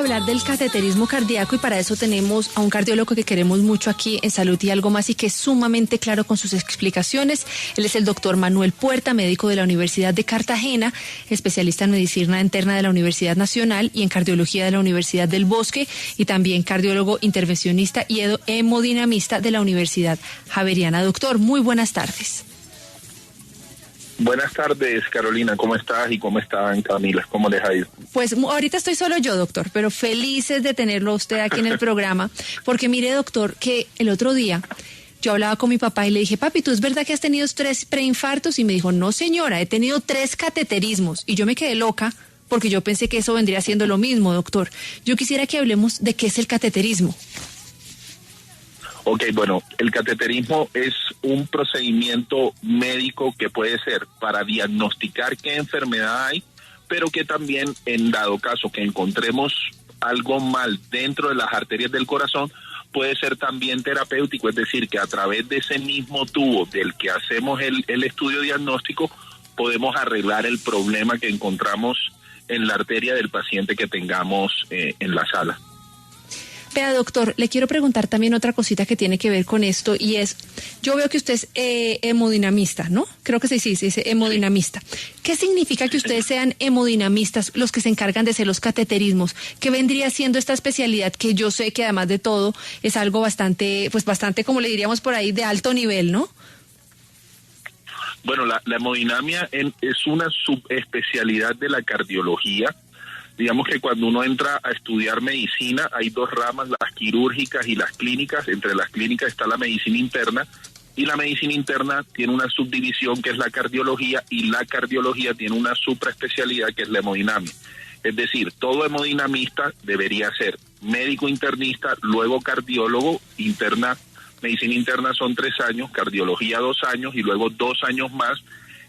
hablar del cateterismo cardíaco y para eso tenemos a un cardiólogo que queremos mucho aquí en Salud y Algo Más y que es sumamente claro con sus explicaciones. Él es el doctor Manuel Puerta, médico de la Universidad de Cartagena, especialista en medicina interna de la Universidad Nacional y en cardiología de la Universidad del Bosque y también cardiólogo intervencionista y hemodinamista de la Universidad Javeriana. Doctor, muy buenas tardes. Buenas tardes, Carolina, ¿cómo estás? Y ¿cómo están, Camila? ¿Cómo les ha ido? Pues ahorita estoy solo yo, doctor, pero felices de tenerlo a usted aquí en el programa, porque mire, doctor, que el otro día yo hablaba con mi papá y le dije, papi, ¿tú es verdad que has tenido 3 preinfartos? Y me dijo, no, señora, he tenido 3 cateterismos. Y yo me quedé loca porque yo pensé que eso vendría siendo lo mismo, doctor. Yo quisiera que hablemos de qué es el cateterismo. Ok, bueno, el cateterismo es un procedimiento médico que puede ser para diagnosticar qué enfermedad hay, pero que también, en dado caso que encontremos algo mal dentro de las arterias del corazón, puede ser también terapéutico, es decir, que a través de ese mismo tubo del que hacemos el estudio diagnóstico, podemos arreglar el problema que encontramos en la arteria del paciente que tengamos en la sala. Vea, doctor, le quiero preguntar también otra cosita que tiene que ver con esto y es, yo veo que usted es hemodinamista, ¿no? Creo que sí, dice hemodinamista. ¿Qué significa que ustedes sean hemodinamistas, los que se encargan de hacer los cateterismos? ¿Qué vendría siendo esta especialidad que yo sé que además de todo es algo bastante, como le diríamos por ahí, de alto nivel, ¿no? Bueno, la hemodinamia es una subespecialidad de la cardiología. Digamos que cuando uno entra a estudiar medicina hay 2 ramas, las quirúrgicas y las clínicas. Entre las clínicas está la medicina interna y la medicina interna tiene una subdivisión que es la cardiología y la cardiología tiene una supraespecialidad que es la hemodinamia. Es decir, todo hemodinamista debería ser médico internista, luego cardiólogo, medicina interna son 3 años, cardiología 2 años y luego 2 años más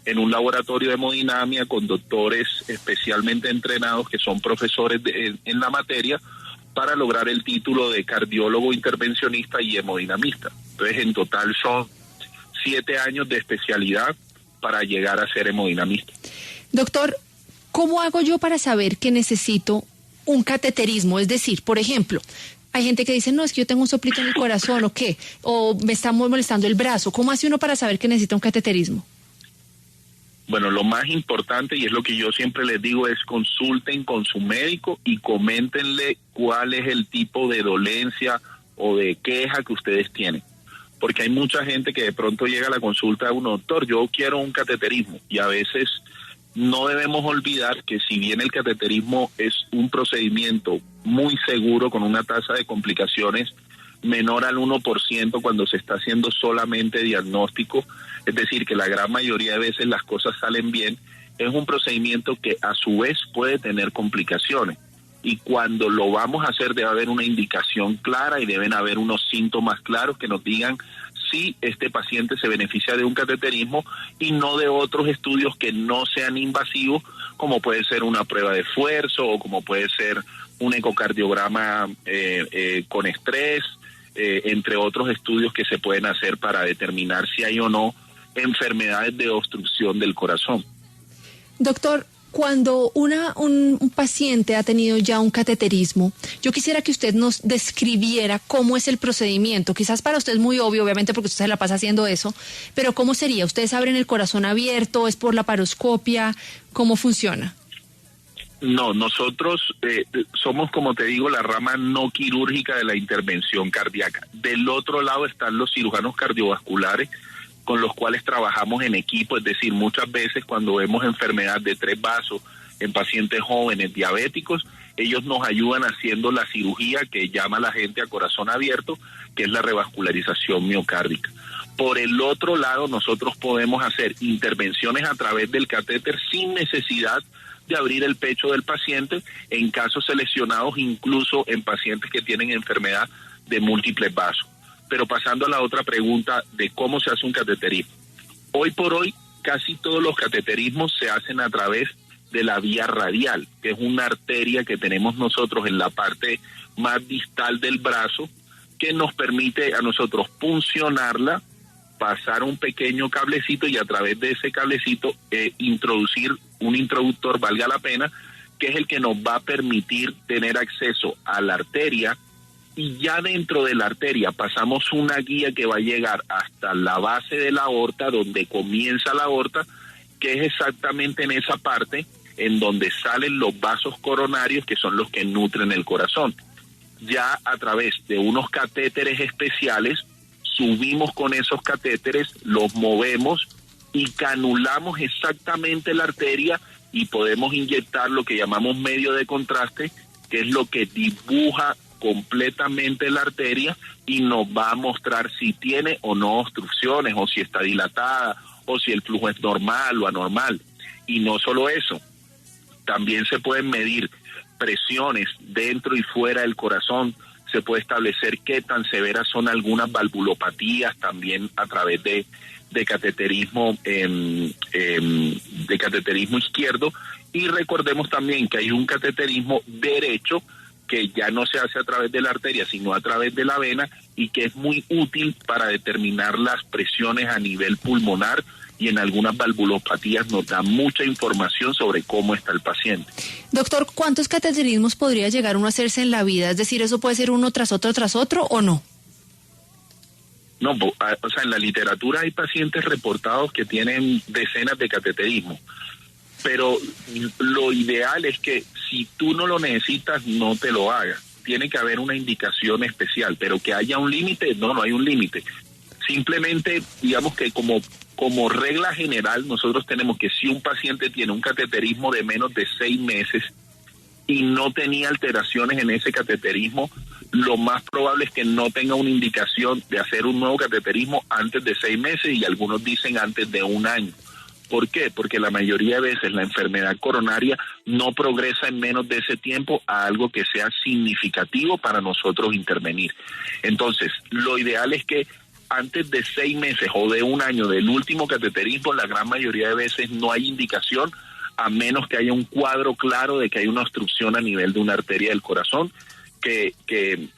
en un laboratorio de hemodinamia con doctores especialmente entrenados que son profesores en la materia para lograr el título de cardiólogo intervencionista y hemodinamista. Entonces, en total son 7 años de especialidad para llegar a ser hemodinamista. Doctor, ¿cómo hago yo para saber que necesito un cateterismo? Es decir, por ejemplo, hay gente que dice, no, es que yo tengo un soplito en el corazón o qué, o me está molestando el brazo. ¿Cómo hace uno para saber que necesita un cateterismo? Bueno, lo más importante, y es lo que yo siempre les digo, es consulten con su médico y coméntenle cuál es el tipo de dolencia o de queja que ustedes tienen. Porque hay mucha gente que de pronto llega a la consulta de un doctor, yo quiero un cateterismo, y a veces no debemos olvidar que si bien el cateterismo es un procedimiento muy seguro con una tasa de complicaciones menor al 1% cuando se está haciendo solamente diagnóstico, es decir, que la gran mayoría de veces las cosas salen bien, es un procedimiento que a su vez puede tener complicaciones. Y cuando lo vamos a hacer debe haber una indicación clara y deben haber unos síntomas claros que nos digan si este paciente se beneficia de un cateterismo y no de otros estudios que no sean invasivos, como puede ser una prueba de esfuerzo o como puede ser un ecocardiograma con estrés, entre otros estudios que se pueden hacer para determinar si hay o no enfermedades de obstrucción del corazón. Doctor, cuando un paciente ha tenido ya un cateterismo, yo quisiera que usted nos describiera cómo es el procedimiento. Quizás para usted es muy obvio, obviamente, porque usted se la pasa haciendo eso, pero ¿cómo sería? ¿Ustedes abren el corazón abierto? ¿Es por laparoscopia? ¿Cómo funciona? No, nosotros somos, como te digo, la rama no quirúrgica de la intervención cardíaca. Del otro lado están los cirujanos cardiovasculares, con los cuales trabajamos en equipo, es decir, muchas veces cuando vemos enfermedad de 3 vasos en pacientes jóvenes diabéticos, ellos nos ayudan haciendo la cirugía que llama la gente a corazón abierto, que es la revascularización miocárdica. Por el otro lado, nosotros podemos hacer intervenciones a través del catéter sin necesidad de abrir el pecho del paciente en casos seleccionados, incluso en pacientes que tienen enfermedad de múltiples vasos. Pero pasando a la otra pregunta de cómo se hace un cateterismo. Hoy por hoy, casi todos los cateterismos se hacen a través de la vía radial, que es una arteria que tenemos nosotros en la parte más distal del brazo, que nos permite a nosotros puncionarla, pasar un pequeño cablecito y a través de ese cablecito introducir un introductor, valga la pena, que es el que nos va a permitir tener acceso a la arteria, y ya dentro de la arteria pasamos una guía que va a llegar hasta la base de la aorta, donde comienza la aorta, que es exactamente en esa parte en donde salen los vasos coronarios, que son los que nutren el corazón. Ya a través de unos catéteres especiales, subimos con esos catéteres, los movemos y canulamos exactamente la arteria, y podemos inyectar lo que llamamos medio de contraste, que es lo que dibuja completamente la arteria y nos va a mostrar si tiene o no obstrucciones, o si está dilatada, o si el flujo es normal o anormal. Y no solo eso, también se pueden medir presiones dentro y fuera del corazón, se puede establecer qué tan severas son algunas valvulopatías también a través de cateterismo de cateterismo izquierdo, y recordemos también que hay un cateterismo derecho que ya no se hace a través de la arteria sino a través de la vena, y que es muy útil para determinar las presiones a nivel pulmonar, y en algunas valvulopatías nos da mucha información sobre cómo está el paciente. Doctor, ¿cuántos cateterismos podría llegar uno a hacerse en la vida? Es decir, ¿eso puede ser uno tras otro o no? No, o sea, en la literatura hay pacientes reportados que tienen decenas de cateterismos, pero lo ideal es que si tú no lo necesitas, no te lo hagas. Tiene que haber una indicación especial, pero que haya un límite, no hay un límite. Simplemente, digamos que como regla general, nosotros tenemos que si un paciente tiene un cateterismo de menos de 6 meses y no tenía alteraciones en ese cateterismo, lo más probable es que no tenga una indicación de hacer un nuevo cateterismo antes de 6 meses, y algunos dicen antes de 1 año. ¿Por qué? Porque la mayoría de veces la enfermedad coronaria no progresa en menos de ese tiempo a algo que sea significativo para nosotros intervenir. Entonces, lo ideal es que antes de 6 meses o de 1 año del último cateterismo, la gran mayoría de veces no hay indicación, a menos que haya un cuadro claro de que hay una obstrucción a nivel de una arteria del corazón, que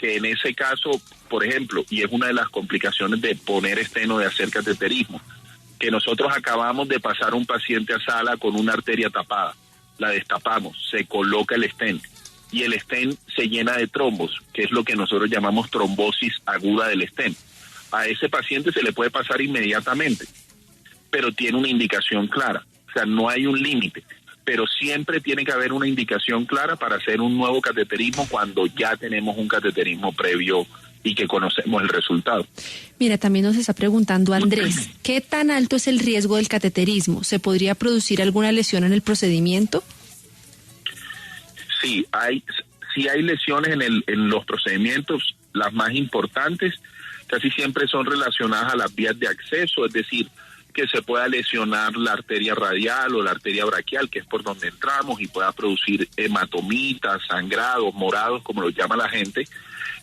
en ese caso, por ejemplo, y es una de las complicaciones de poner esteno, de hacer cateterismo, que nosotros acabamos de pasar un paciente a sala con una arteria tapada, la destapamos, se coloca el stent, y el stent se llena de trombos, que es lo que nosotros llamamos trombosis aguda del stent. A ese paciente se le puede pasar inmediatamente, pero tiene una indicación clara, o sea, no hay un límite, pero siempre tiene que haber una indicación clara para hacer un nuevo cateterismo cuando ya tenemos un cateterismo previo y que conocemos el resultado. Mira, también nos está preguntando Andrés, ¿qué tan alto es el riesgo del cateterismo? ¿Se podría producir alguna lesión en el procedimiento? Sí, hay lesiones en los procedimientos. Las más importantes casi siempre son relacionadas a las vías de acceso, es decir, que se pueda lesionar la arteria radial o la arteria braquial, que es por donde entramos, y pueda producir hematomitas, sangrados, morados, como lo llama la gente.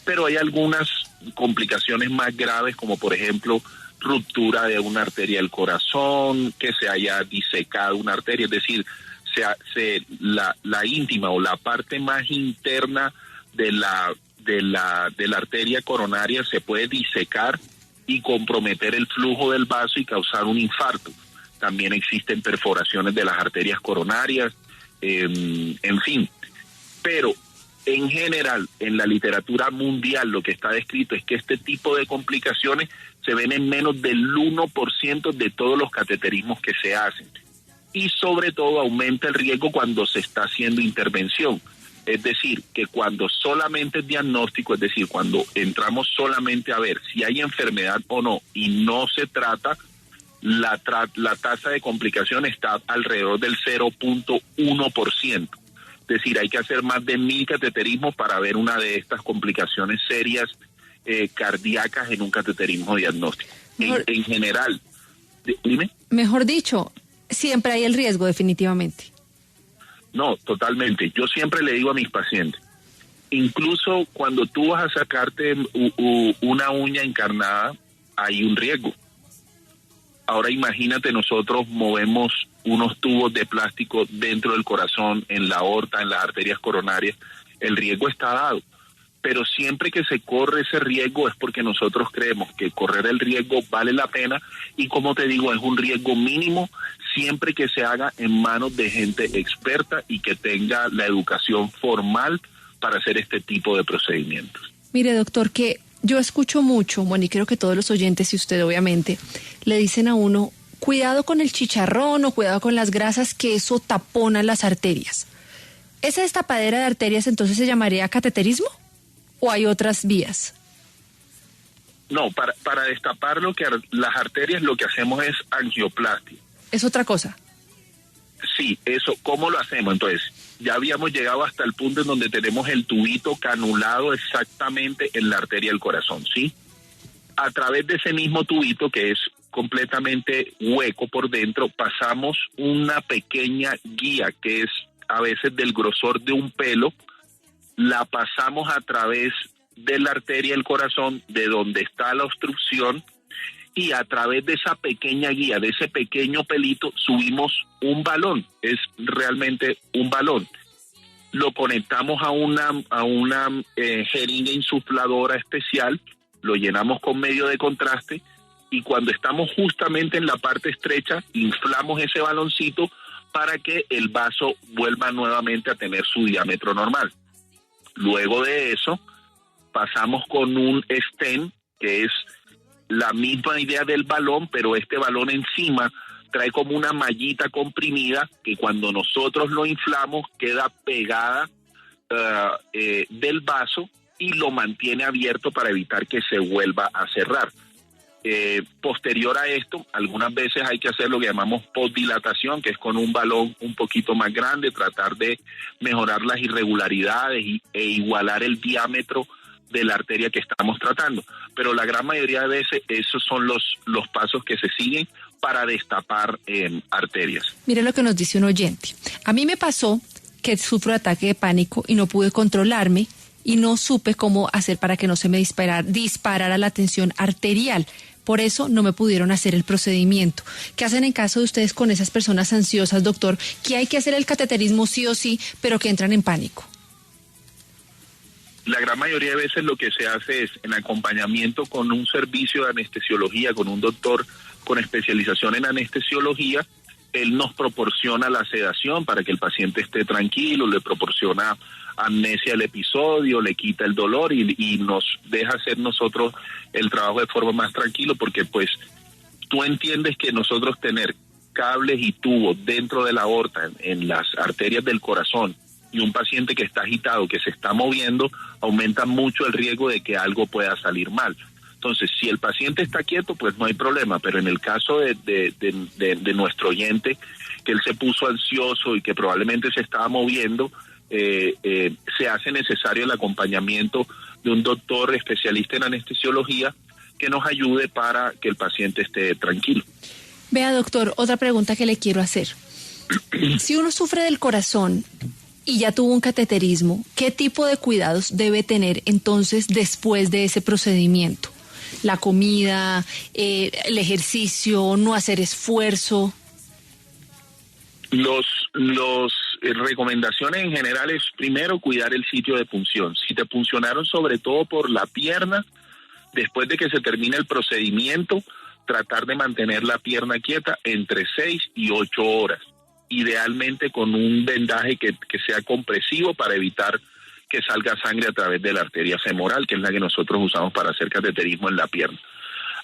Pero hay algunas complicaciones más graves, como por ejemplo ruptura de una arteria del corazón, que se haya disecado una arteria, es decir, la íntima o la parte más interna de la arteria coronaria se puede disecar y comprometer el flujo del vaso y causar un infarto. También existen perforaciones de las arterias coronarias, en fin. Pero en general, en la literatura mundial, lo que está descrito es que este tipo de complicaciones se ven en menos del 1% de todos los cateterismos que se hacen. Y sobre todo aumenta el riesgo cuando se está haciendo intervención. Es decir, que cuando solamente es diagnóstico, es decir, cuando entramos solamente a ver si hay enfermedad o no y no se trata, la tasa de complicación está alrededor del 0.1%. Es decir, hay que hacer más de 1,000 cateterismos para ver una de estas complicaciones serias cardíacas en un cateterismo diagnóstico. En general, dime. Mejor dicho, siempre hay el riesgo, definitivamente. No, totalmente. Yo siempre le digo a mis pacientes, incluso cuando tú vas a sacarte una uña encarnada, hay un riesgo. Ahora imagínate, nosotros movemos unos tubos de plástico dentro del corazón, en la aorta, en las arterias coronarias, el riesgo está dado. pero siempre que se corre ese riesgo es porque nosotros creemos que correr el riesgo vale la pena y, como te digo, es un riesgo mínimo siempre que se haga en manos de gente experta y que tenga la educación formal para hacer este tipo de procedimientos. Mire, doctor, que yo escucho mucho, bueno, y creo que todos los oyentes y usted obviamente, le dicen a uno, cuidado con el chicharrón o cuidado con las grasas, que eso tapona las arterias. ¿Esa destapadera de arterias entonces se llamaría cateterismo o hay otras vías? No, para destapar las arterias lo que hacemos es angioplastia. ¿Es otra cosa? Sí, eso, ¿cómo lo hacemos? Entonces, ya habíamos llegado hasta el punto en donde tenemos el tubito canulado exactamente en la arteria del corazón, ¿sí? A través de ese mismo tubito, que es completamente hueco por dentro, pasamos una pequeña guía que es a veces del grosor de un pelo, la pasamos a través de la arteria del corazón, de donde está la obstrucción, y a través de esa pequeña guía, de ese pequeño pelito, subimos un balón, es realmente un balón. Lo conectamos a una jeringa insufladora especial, lo llenamos con medio de contraste, y cuando estamos justamente en la parte estrecha, inflamos ese baloncito para que el vaso vuelva nuevamente a tener su diámetro normal. Luego de eso, pasamos con un stent, que es la misma idea del balón, pero este balón encima trae como una mallita comprimida que cuando nosotros lo inflamos queda pegada del vaso y lo mantiene abierto para evitar que se vuelva a cerrar. Posterior a esto, algunas veces hay que hacer lo que llamamos postdilatación, que es con un balón un poquito más grande, tratar de mejorar las irregularidades e igualar el diámetro de la arteria que estamos tratando. Pero la gran mayoría de veces esos son los pasos que se siguen para destapar arterias. Mire lo que nos dice un oyente. A mí me pasó que sufro de ataque de pánico y no pude controlarme y no supe cómo hacer para que no se me disparara la tensión arterial. Por eso no me pudieron hacer el procedimiento. ¿Qué hacen en caso de ustedes con esas personas ansiosas, doctor? Que hay que hacer el cateterismo sí o sí, pero que entran en pánico. La gran mayoría de veces lo que se hace es, en acompañamiento con un servicio de anestesiología, con un doctor con especialización en anestesiología, él nos proporciona la sedación para que el paciente esté tranquilo, le proporciona amnesia del episodio, le quita el dolor y nos deja hacer nosotros el trabajo de forma más tranquilo, porque pues tú entiendes que nosotros tener cables y tubos dentro de la aorta, en las arterias del corazón, y un paciente que está agitado, que se está moviendo, aumenta mucho el riesgo de que algo pueda salir mal. Entonces, si el paciente está quieto, pues no hay problema, pero en el caso de nuestro oyente, que él se puso ansioso y que probablemente se estaba moviendo, se hace necesario el acompañamiento de un doctor especialista en anestesiología que nos ayude para que el paciente esté tranquilo. Vea, doctor, otra pregunta que le quiero hacer. Si uno sufre del corazón y ya tuvo un cateterismo, ¿qué tipo de cuidados debe tener entonces después de ese procedimiento? La comida, el ejercicio, no hacer esfuerzo. Los recomendaciones en general es primero cuidar el sitio de punción. Si te puncionaron sobre todo por la pierna, después de que se termine el procedimiento, tratar de mantener la pierna quieta entre 6 y 8 horas. Idealmente con un vendaje que sea compresivo para evitar que salga sangre a través de la arteria femoral, que es la que nosotros usamos para hacer cateterismo en la pierna.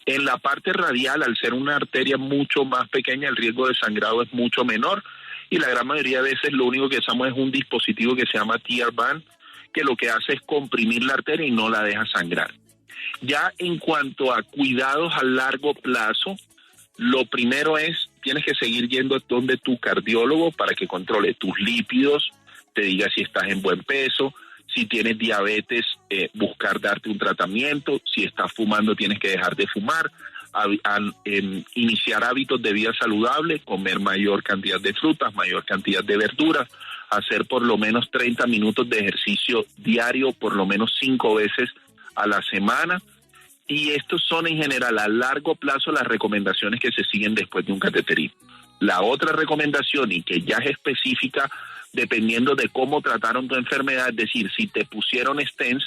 En la parte radial, al ser una arteria mucho más pequeña, el riesgo de sangrado es mucho menor y la gran mayoría de veces lo único que usamos es un dispositivo que se llama tear band, que lo que hace es comprimir la arteria y no la deja sangrar. Ya en cuanto a cuidados a largo plazo, lo primero es, tienes que seguir yendo donde tu cardiólogo para que controle tus lípidos, te diga si estás en buen peso, si tienes diabetes, buscar darte un tratamiento, si estás fumando tienes que dejar de fumar, iniciar hábitos de vida saludable, comer mayor cantidad de frutas, mayor cantidad de verduras, hacer por lo menos 30 minutos de ejercicio diario, por lo menos 5 veces a la semana. Y estos son en general a largo plazo las recomendaciones que se siguen después de un cateterismo. La otra recomendación, y que ya es específica dependiendo de cómo trataron tu enfermedad, es decir, si te pusieron stents,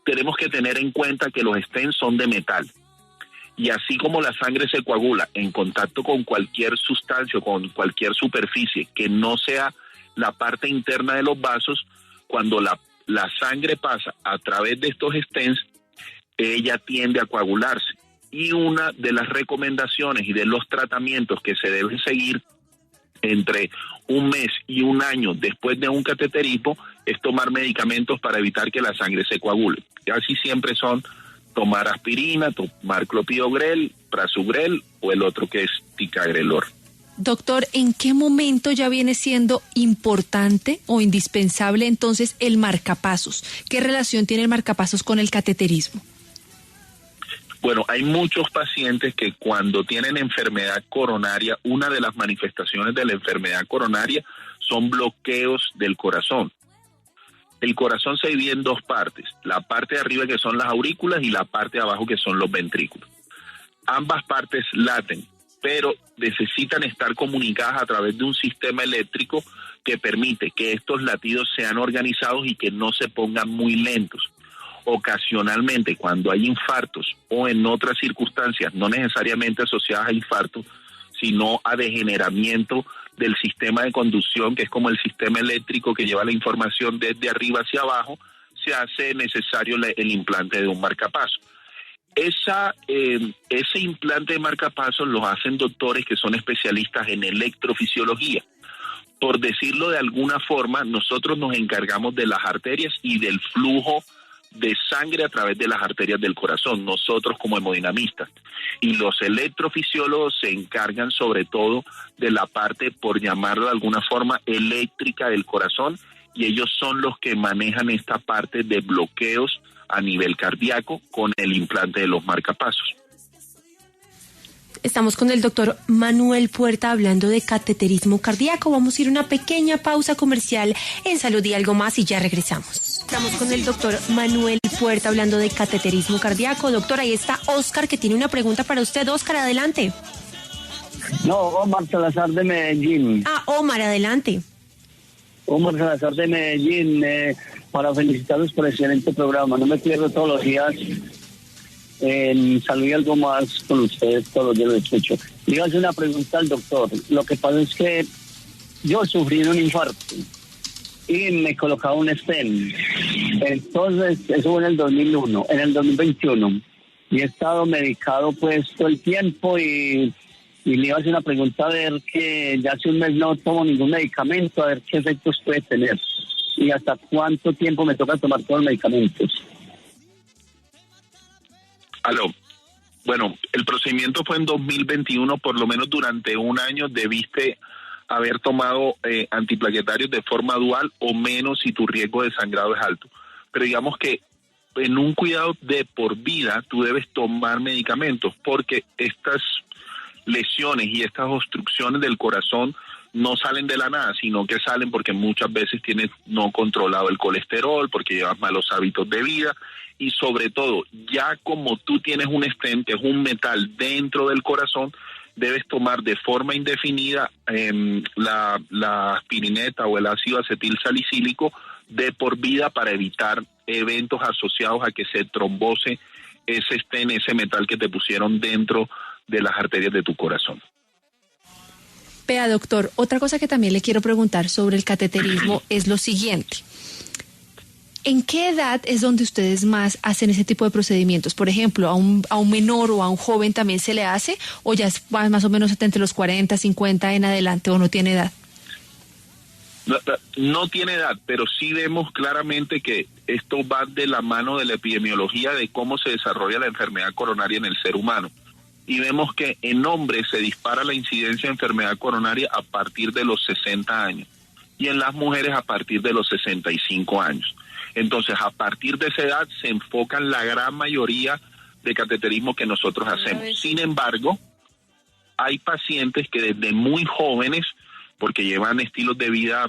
tenemos que tener en cuenta que los stents son de metal. Y así como la sangre se coagula en contacto con cualquier sustancia o con cualquier superficie que no sea la parte interna de los vasos, cuando la sangre pasa a través de estos stents, ella tiende a coagularse. Y una de las recomendaciones y de los tratamientos que se deben seguir entre un mes y un año después de un cateterismo es tomar medicamentos para evitar que la sangre se coagule. Casi siempre son tomar aspirina, tomar clopidogrel, prasugrel o el otro que es ticagrelor. Doctor, ¿en qué momento ya viene siendo importante o indispensable entonces el marcapasos? ¿Qué relación tiene el marcapasos con el cateterismo? Bueno, hay muchos pacientes que cuando tienen enfermedad coronaria, una de las manifestaciones de la enfermedad coronaria son bloqueos del corazón. El corazón se divide en dos partes, la parte de arriba que son las aurículas y la parte de abajo que son los ventrículos. Ambas partes laten, pero necesitan estar comunicadas a través de un sistema eléctrico que permite que estos latidos sean organizados y que no se pongan muy lentos. Ocasionalmente, cuando hay infartos o en otras circunstancias, no necesariamente asociadas a infartos, sino a degeneramiento del sistema de conducción, que es como el sistema eléctrico que lleva la información desde arriba hacia abajo, se hace necesario el implante de un marcapasos. Ese implante de marcapasos lo hacen doctores que son especialistas en electrofisiología. Por decirlo de alguna forma, nosotros nos encargamos de las arterias y del flujo de sangre a través de las arterias del corazón, nosotros como hemodinamistas. Y los electrofisiólogos se encargan sobre todo de la parte, por llamarlo de alguna forma, eléctrica del corazón, y ellos son los que manejan esta parte de bloqueos a nivel cardíaco con el implante de los marcapasos. Estamos con el doctor Manuel Puerta hablando de cateterismo cardíaco. Vamos a ir a una pequeña pausa comercial en Salud y Algo Más y ya regresamos. Estamos con el doctor Manuel Puerta hablando de cateterismo cardíaco. Doctor, ahí está Oscar que tiene una pregunta para usted. Oscar, adelante. No, Omar Salazar de Medellín. Omar, adelante. Omar Salazar de Medellín, para felicitarlos por el excelente programa. No me pierdo todos los días en Salud y Algo Más con ustedes, todos los días lo escucho. Le iba a hacer una pregunta al doctor. Lo que pasa es que yo sufrí un infarto y me colocaba un stent. Entonces, eso fue en el 2001, en el 2021. Y he estado medicado pues todo el tiempo y le iba a hacer una pregunta a ver que ya hace un mes no tomo ningún medicamento, a ver qué efectos puede tener y hasta cuánto tiempo me toca tomar todos los medicamentos. Aló. Bueno, el procedimiento fue en 2021, por lo menos durante un año debiste haber tomado antiplaquetarios de forma dual o menos si tu riesgo de sangrado es alto. Pero digamos que en un cuidado de por vida tú debes tomar medicamentos porque estas lesiones y estas obstrucciones del corazón no salen de la nada, sino que salen porque muchas veces tienes no controlado el colesterol, porque llevas malos hábitos de vida y sobre todo, ya como tú tienes un stent, que es un metal dentro del corazón, debes tomar de forma indefinida la aspirineta o el ácido acetil salicílico de por vida para evitar eventos asociados a que se trombose ese stent, ese metal que te pusieron dentro de las arterias de tu corazón. Vea, doctor, otra cosa que también le quiero preguntar sobre el cateterismo es lo siguiente. ¿En qué edad es donde ustedes más hacen ese tipo de procedimientos? Por ejemplo, ¿a un menor o a un joven también se le hace? ¿O ya es más o menos entre los 40, 50 en adelante o no tiene edad? No tiene edad, pero sí vemos claramente que esto va de la mano de la epidemiología de cómo se desarrolla la enfermedad coronaria en el ser humano. Y vemos que en hombres se dispara la incidencia de enfermedad coronaria a partir de los 60 años y en las mujeres a partir de los 65 años. Entonces, a partir de esa edad se enfocan la gran mayoría de cateterismo que nosotros hacemos. Sin embargo, hay pacientes que desde muy jóvenes, porque llevan estilos de vida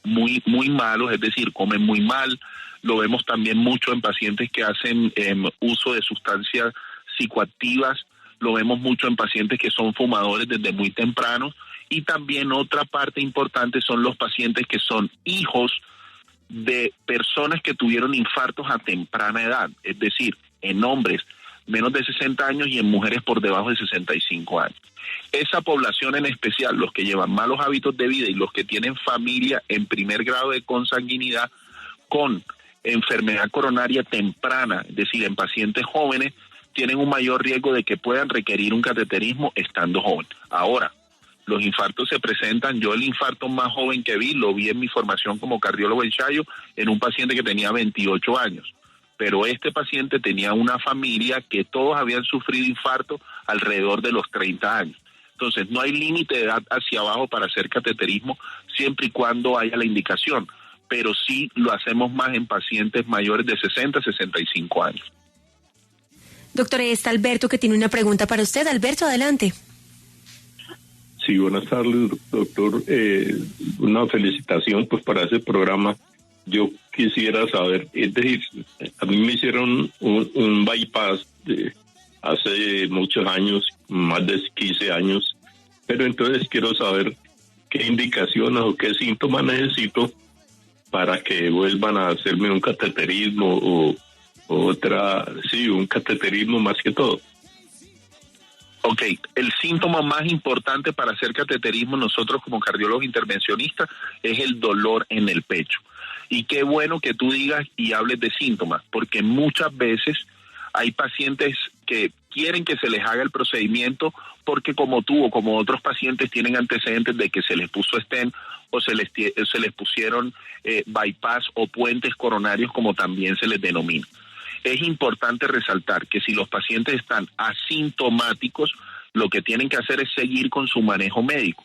muy malos, es decir, comen muy mal, lo vemos también mucho en pacientes que hacen uso de sustancias psicoactivas, lo vemos mucho en pacientes que son fumadores desde muy temprano y también otra parte importante son los pacientes que son hijos de personas que tuvieron infartos a temprana edad, es decir, en hombres menos de 60 años y en mujeres por debajo de 65 años. Esa población en especial, los que llevan malos hábitos de vida y los que tienen familia en primer grado de consanguinidad con enfermedad coronaria temprana, es decir, en pacientes jóvenes, tienen un mayor riesgo de que puedan requerir un cateterismo estando joven. Ahora, los infartos se presentan, yo el infarto más joven que vi, lo vi en mi formación como cardiólogo en Chayo, en un paciente que tenía 28 años. Pero este paciente tenía una familia que todos habían sufrido infarto alrededor de los 30 años. Entonces, no hay límite de edad hacia abajo para hacer cateterismo, siempre y cuando haya la indicación. Pero sí lo hacemos más en pacientes mayores de 60 a 65 años. Doctor, está Alberto que tiene una pregunta para usted. Alberto, adelante. Sí, buenas tardes, doctor. Una felicitación pues para ese programa. Yo quisiera saber, es decir, a mí me hicieron un bypass hace muchos años, más de 15 años, pero entonces quiero saber qué indicaciones o qué síntomas necesito para que vuelvan a hacerme un cateterismo o un cateterismo más que todo. Ok, el síntoma más importante para hacer cateterismo nosotros como cardiólogos intervencionistas es el dolor en el pecho. Y qué bueno que tú digas y hables de síntomas, porque muchas veces hay pacientes que quieren que se les haga el procedimiento porque como tú o como otros pacientes tienen antecedentes de que se les puso stent o se les pusieron bypass o puentes coronarios, como también se les denomina. Es importante resaltar que si los pacientes están asintomáticos, lo que tienen que hacer es seguir con su manejo médico.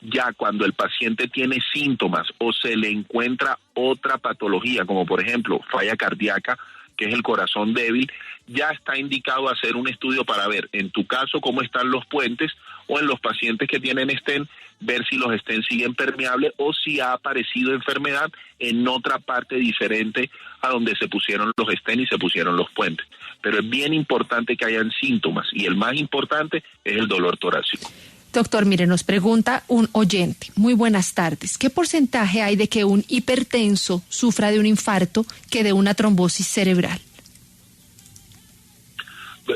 Ya cuando el paciente tiene síntomas o se le encuentra otra patología, como por ejemplo falla cardíaca, que es el corazón débil, ya está indicado hacer un estudio para ver, en tu caso, cómo están los puentes, o en los pacientes que tienen stent, ver si los stent siguen permeables o si ha aparecido enfermedad en otra parte diferente a donde se pusieron los stent y se pusieron los puentes. Pero es bien importante que hayan síntomas, y el más importante es el dolor torácico. Doctor, mire, nos pregunta un oyente. Muy buenas tardes. ¿Qué porcentaje hay de que un hipertenso sufra de un infarto que de una trombosis cerebral?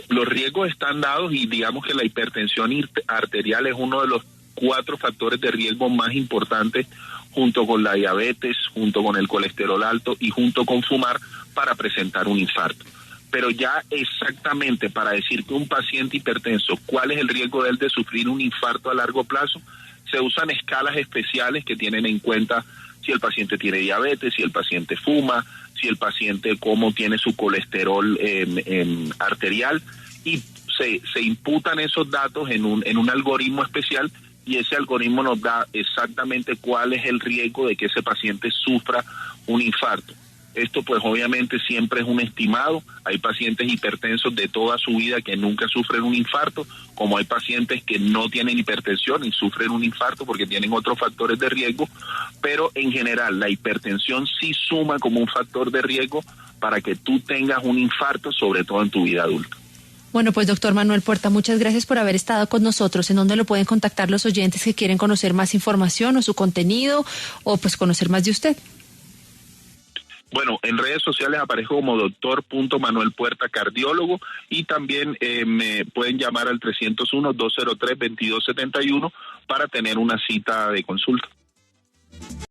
Los riesgos están dados y digamos que la hipertensión arterial es uno de los 4 factores de riesgo más importantes, junto con la diabetes, junto con el colesterol alto y junto con fumar, para presentar un infarto. Pero ya exactamente para decir que un paciente hipertenso, cuál es el riesgo de él de sufrir un infarto a largo plazo, se usan escalas especiales que tienen en cuenta si el paciente tiene diabetes, si el paciente fuma, si el paciente cómo tiene su colesterol arterial, y se imputan esos datos en un algoritmo especial, y ese algoritmo nos da exactamente cuál es el riesgo de que ese paciente sufra un infarto. Esto pues obviamente siempre es un estimado. Hay pacientes hipertensos de toda su vida que nunca sufren un infarto, como hay pacientes que no tienen hipertensión y sufren un infarto porque tienen otros factores de riesgo, pero en general la hipertensión sí suma como un factor de riesgo para que tú tengas un infarto, sobre todo en tu vida adulta. Bueno, pues doctor Manuel Puerta, muchas gracias por haber estado con nosotros. ¿En dónde lo pueden contactar los oyentes que quieren conocer más información o su contenido o pues conocer más de usted? Bueno, en redes sociales aparezco como doctor.manuelpuerta cardiólogo, y también me pueden llamar al 301-203-2271 para tener una cita de consulta.